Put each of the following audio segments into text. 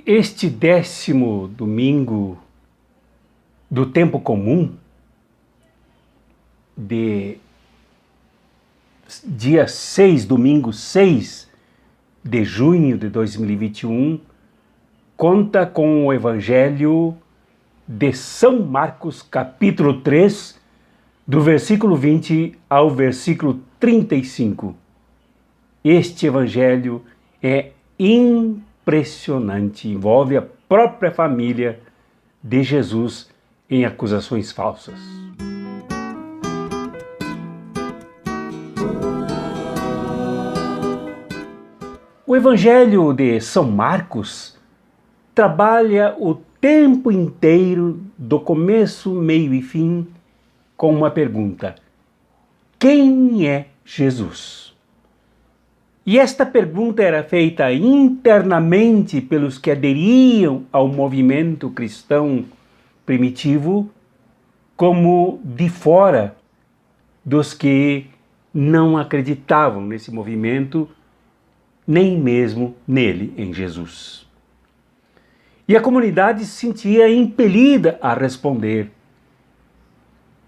Este 10º domingo do tempo comum, de dia 6, domingo 6 de junho de 2021, conta com o Evangelho de São Marcos, capítulo 3, do versículo 20 ao versículo 35. Este Evangelho é impressionante, envolve a própria família de Jesus em acusações falsas. O Evangelho de São Marcos trabalha o tempo inteiro, do começo, meio e fim, com uma pergunta: quem é Jesus? E esta pergunta era feita internamente pelos que aderiam ao movimento cristão primitivo, como de fora dos que não acreditavam nesse movimento, nem mesmo nele, em Jesus. E a comunidade se sentia impelida a responder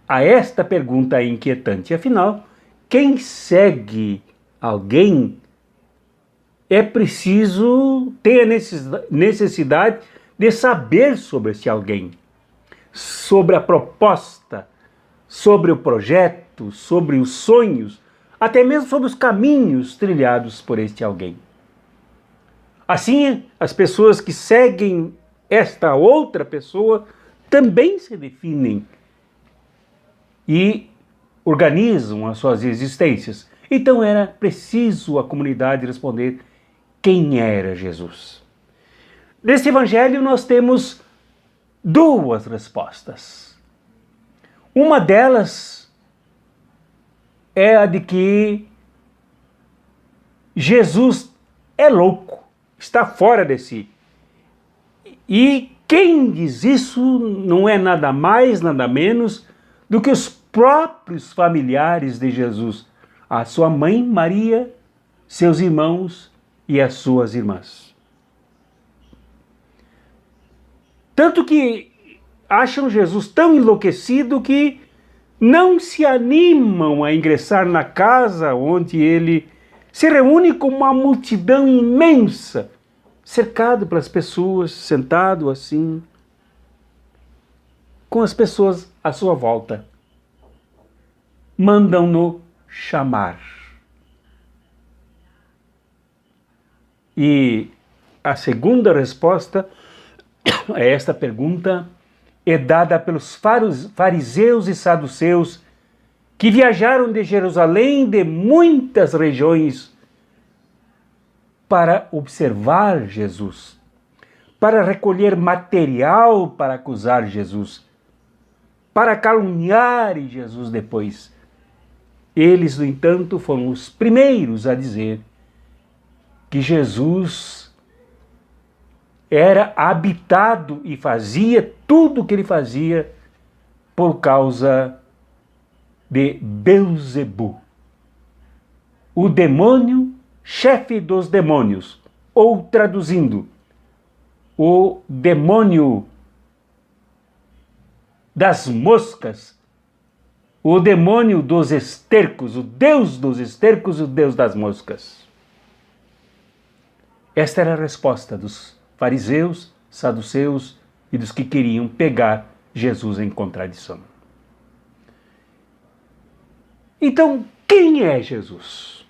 a esta pergunta inquietante. Afinal, quem segue alguém é preciso ter a necessidade de saber sobre esse alguém, sobre a proposta, sobre o projeto, sobre os sonhos, até mesmo sobre os caminhos trilhados por este alguém. Assim, as pessoas que seguem esta outra pessoa também se definem e organizam as suas existências. Então era preciso a comunidade responder quem era Jesus. Neste Evangelho nós temos duas respostas. Uma delas é a de que Jesus é louco, está fora de si. E quem diz isso não é nada mais, nada menos do que os próprios familiares de Jesus, a sua mãe Maria, seus irmãos e as suas irmãs. Tanto que acham Jesus tão enlouquecido que não se animam a ingressar na casa onde ele se reúne com uma multidão imensa, cercado pelas pessoas, sentado assim, com as pessoas à sua volta. Mandam-no chamar. E a segunda resposta a esta pergunta é dada pelos fariseus e saduceus que viajaram de Jerusalém, de muitas regiões, para observar Jesus, para recolher material para acusar Jesus, para caluniar Jesus depois. Eles, no entanto, foram os primeiros a dizer que Jesus era habitado e fazia tudo o que ele fazia por causa de Belzebu, o demônio chefe dos demônios, ou traduzindo, o demônio das moscas, o demônio dos estercos, o Deus dos estercos e o Deus das moscas. Esta era a resposta dos fariseus, saduceus e dos que queriam pegar Jesus em contradição. Então, quem é Jesus?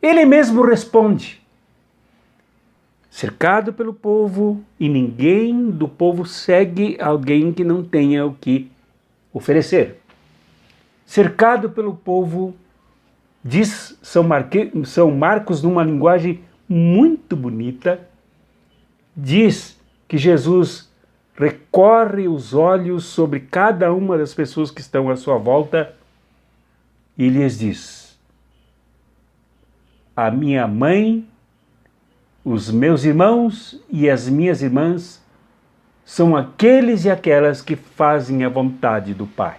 Ele mesmo responde: cercado pelo povo, e ninguém do povo segue alguém que não tenha o que oferecer. Cercado pelo povo, diz São Marcos numa linguagem muito bonita, diz que Jesus recorre os olhos sobre cada uma das pessoas que estão à sua volta e lhes diz: a minha mãe, os meus irmãos e as minhas irmãs são aqueles e aquelas que fazem a vontade do Pai.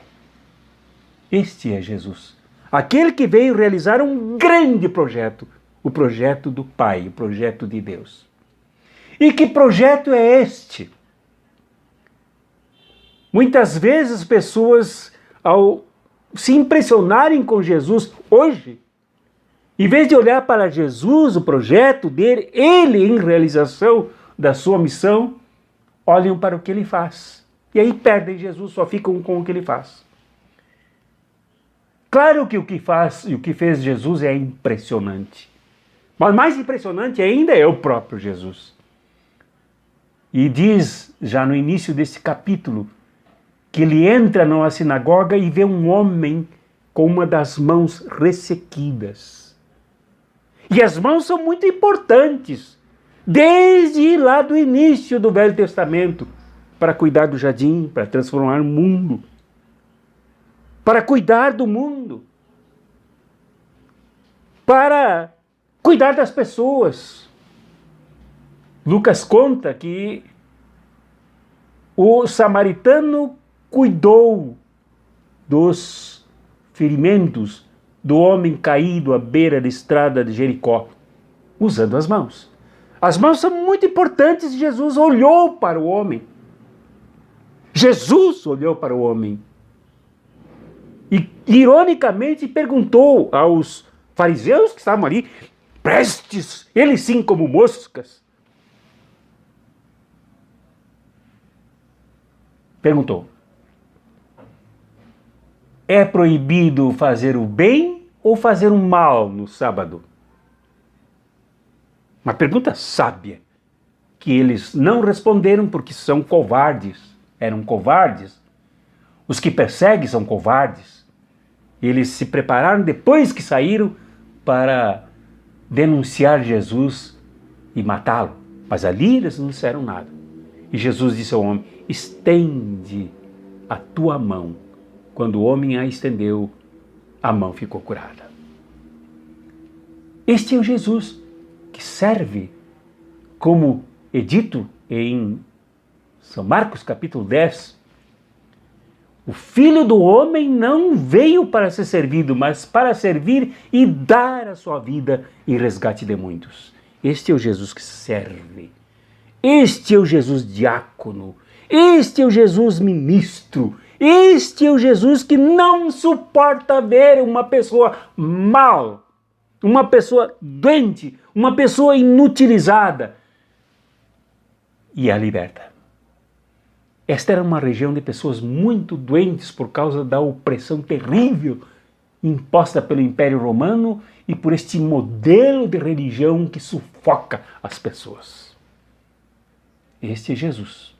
Este é Jesus, aquele que veio realizar um grande projeto, o projeto do Pai, o projeto de Deus. E que projeto é este? Muitas vezes as pessoas, ao se impressionarem com Jesus hoje, em vez de olhar para Jesus, o projeto dele, ele em realização da sua missão, olham para o que ele faz. E aí perdem Jesus, só ficam com o que ele faz. Claro que o que faz e o que fez Jesus é impressionante. Mas mais impressionante ainda é o próprio Jesus. E diz, já no início desse capítulo, que ele entra numa sinagoga e vê um homem com uma das mãos ressequidas. E as mãos são muito importantes, desde lá do início do Velho Testamento, para cuidar do jardim, para transformar o mundo, para cuidar do mundo, para cuidar das pessoas. Lucas conta que o samaritano cuidou dos ferimentos do homem caído à beira da estrada de Jericó, usando as mãos. As mãos são muito importantes. Jesus olhou para o homem. Jesus olhou para o homem. E, ironicamente, perguntou aos fariseus que estavam ali, prestes, eles sim como moscas. Perguntou: é proibido fazer o bem ou fazer o mal no sábado? Uma pergunta sábia, que eles não responderam porque são covardes, eram covardes. Os que perseguem são covardes. Eles se prepararam depois que saíram para denunciar Jesus e matá-lo. Mas ali eles não disseram nada. E Jesus disse ao homem: estende a tua mão. Quando o homem a estendeu, a mão ficou curada. Este é o Jesus que serve, como é dito em São Marcos capítulo 10, o Filho do Homem não veio para ser servido, mas para servir e dar a sua vida em resgate de muitos. Este é o Jesus que serve. Este é o Jesus diácono. Este é o Jesus ministro. Este é o Jesus que não suporta ver uma pessoa mal, uma pessoa doente, uma pessoa inutilizada, e a liberta. Esta era uma região de pessoas muito doentes por causa da opressão terrível imposta pelo Império Romano e por este modelo de religião que sufoca as pessoas. Este é Jesus.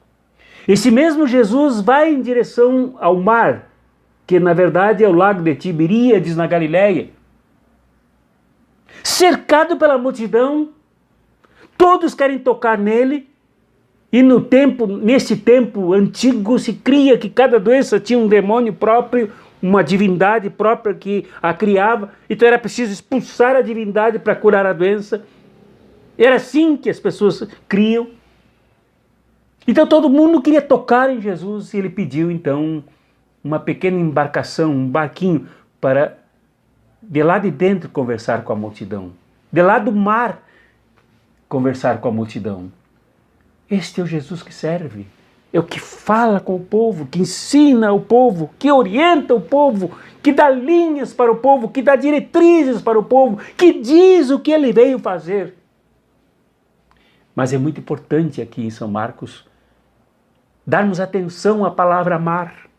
Esse mesmo Jesus vai em direção ao mar, que na verdade é o lago de Tiberíades na Galileia. Cercado pela multidão, todos querem tocar nele. E nesse tempo antigo se cria que cada doença tinha um demônio próprio, uma divindade própria que a criava. Então era preciso expulsar a divindade para curar a doença. Era assim que as pessoas criam. Então todo mundo queria tocar em Jesus e ele pediu então uma pequena embarcação, um barquinho, para de lá de dentro conversar com a multidão. De lá do mar conversar com a multidão. Este é o Jesus que serve, é o que fala com o povo, que ensina o povo, que orienta o povo, que dá linhas para o povo, que dá diretrizes para o povo, que diz o que ele veio fazer. Mas é muito importante aqui em São Marcos darmos atenção à palavra mar.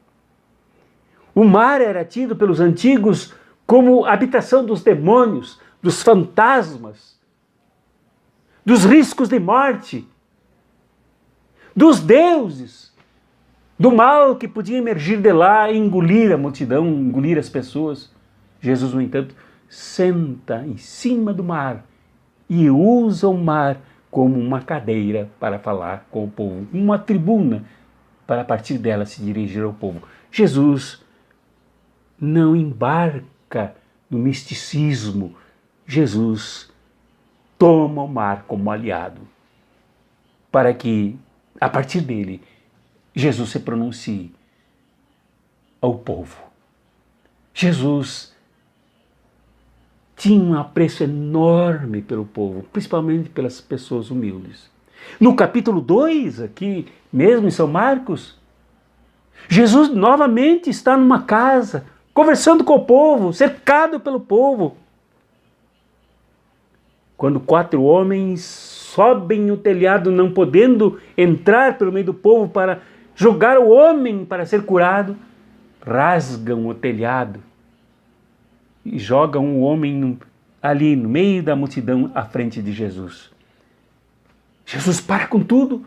O mar era tido pelos antigos como habitação dos demônios, dos fantasmas, dos riscos de morte, dos deuses, do mal que podia emergir de lá e engolir a multidão, engolir as pessoas. Jesus, no entanto, senta em cima do mar e usa o mar como uma cadeira para falar com o povo, uma tribuna para a partir dela se dirigir ao povo. Jesus não embarca no misticismo. Jesus toma o mar como aliado para que a partir dele, Jesus se pronuncie ao povo. Jesus tinha um apreço enorme pelo povo, principalmente pelas pessoas humildes. No capítulo 2, aqui mesmo em São Marcos, Jesus novamente está numa casa, conversando com o povo, cercado pelo povo. Quando 4 homens sobem no telhado, não podendo entrar pelo meio do povo para jogar o homem para ser curado, rasgam o telhado e jogam o homem ali no meio da multidão à frente de Jesus. Jesus para com tudo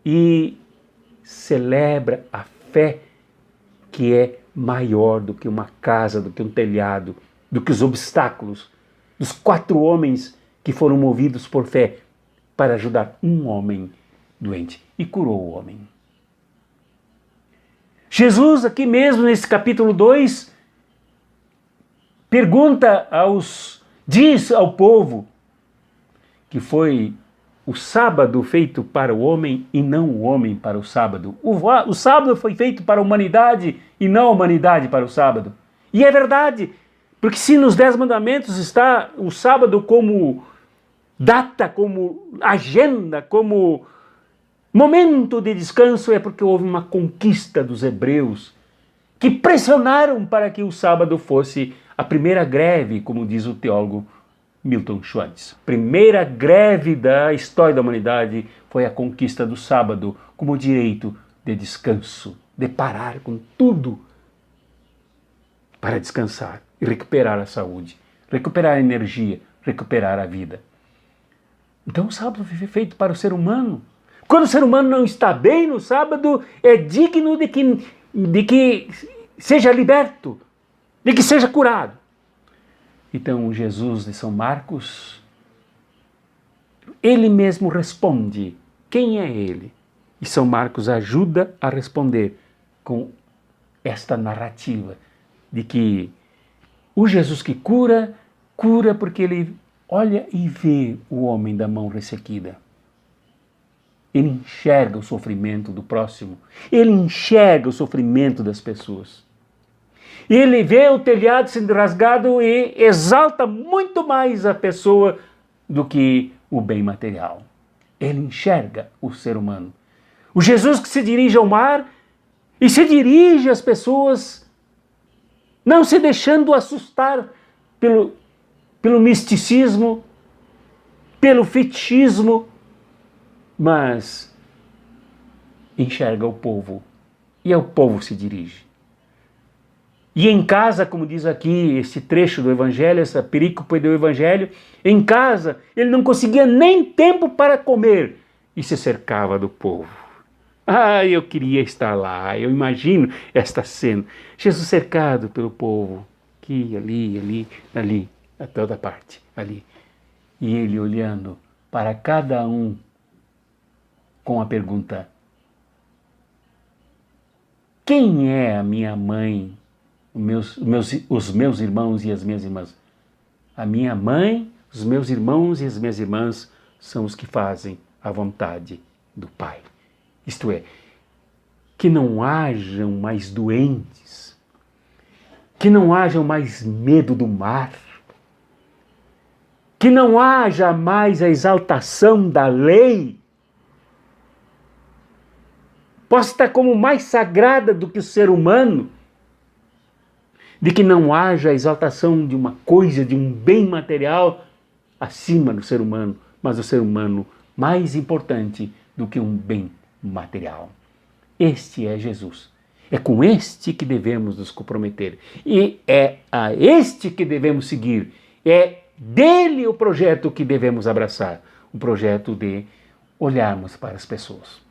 e celebra a fé que é maior do que uma casa, do que um telhado, do que os obstáculos dos 4 homens que foram movidos por fé para ajudar um homem doente e curou o homem. Jesus, aqui mesmo nesse capítulo 2, diz ao povo que foi o sábado feito para o homem e não o homem para o sábado. O sábado foi feito para a humanidade e não a humanidade para o sábado. E é verdade, porque se nos 10 mandamentos está o sábado como data, como agenda, como momento de descanso, é porque houve uma conquista dos hebreus que pressionaram para que o sábado fosse a primeira greve, como diz o teólogo Milton Schwartz. Primeira greve da história da humanidade foi a conquista do sábado como direito de descanso, de parar com tudo para descansar e recuperar a saúde, recuperar a energia, recuperar a vida. Então o sábado foi feito para o ser humano. Quando o ser humano não está bem no sábado, é digno de que seja liberto, de que seja curado. Então Jesus de São Marcos, ele mesmo responde quem é ele. E São Marcos ajuda a responder com esta narrativa de que o Jesus que cura, cura porque ele olha e vê o homem da mão ressequida. Ele enxerga o sofrimento do próximo. Ele enxerga o sofrimento das pessoas. Ele vê o telhado sendo rasgado e exalta muito mais a pessoa do que o bem material. Ele enxerga o ser humano. O Jesus que se dirige ao mar e se dirige às pessoas, não se deixando assustar pelo misticismo, pelo fetichismo, mas enxerga o povo e ao povo se dirige. E em casa, como diz aqui esse trecho do Evangelho, essa perícope do Evangelho, em casa ele não conseguia nem tempo para comer e se cercava do povo. Ah, eu queria estar lá, eu imagino esta cena. Jesus cercado pelo povo, aqui, ali, a toda parte, ali. E ele olhando para cada um com a pergunta: quem é a minha mãe, os meus irmãos e as minhas irmãs? A minha mãe, os meus irmãos e as minhas irmãs são os que fazem a vontade do Pai. Isto é, que não hajam mais doentes, que não hajam mais medo do mar, que não haja mais a exaltação da lei, possa estar como mais sagrada do que o ser humano, de que não haja a exaltação de uma coisa, de um bem material acima do ser humano, mas o ser humano mais importante do que um bem material. Este é Jesus. É com este que devemos nos comprometer. E é a este que devemos seguir. É dele o projeto que devemos abraçar. O projeto de olharmos para as pessoas.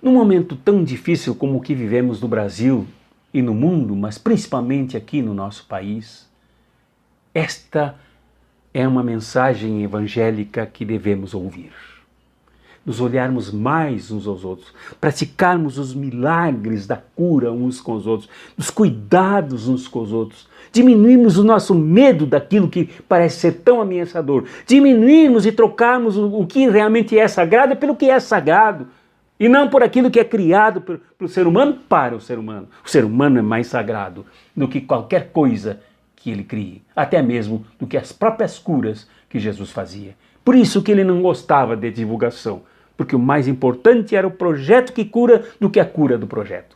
Num momento tão difícil como o que vivemos no Brasil e no mundo, mas principalmente aqui no nosso país, esta é uma mensagem evangélica que devemos ouvir. Nos olharmos mais uns aos outros, praticarmos os milagres da cura uns com os outros, dos cuidados uns com os outros, diminuirmos o nosso medo daquilo que parece ser tão ameaçador, diminuirmos e trocarmos o que realmente é sagrado pelo que é sagrado, e não por aquilo que é criado pelo ser humano para o ser humano. O ser humano é mais sagrado do que qualquer coisa que ele crie, até mesmo do que as próprias curas que Jesus fazia. Por isso que ele não gostava de divulgação, porque o mais importante era o projeto que cura do que a cura do projeto.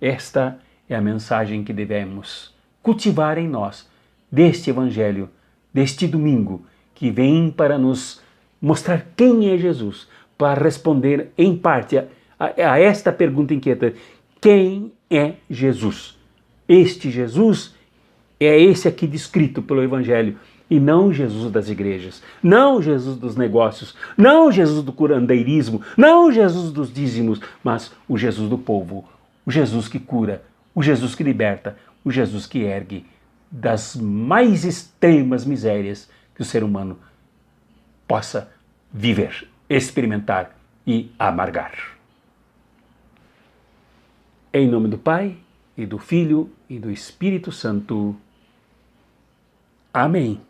Esta é a mensagem que devemos cultivar em nós, deste Evangelho, deste domingo, que vem para nos mostrar quem é Jesus, para responder em parte a esta pergunta inquieta: quem é Jesus? Este Jesus é esse aqui descrito pelo Evangelho, e não o Jesus das igrejas, não o Jesus dos negócios, não o Jesus do curandeirismo, não o Jesus dos dízimos, mas o Jesus do povo, o Jesus que cura, o Jesus que liberta, o Jesus que ergue das mais extremas misérias que o ser humano possa viver, experimentar e amargar. Em nome do Pai, e do Filho, e do Espírito Santo. Amém.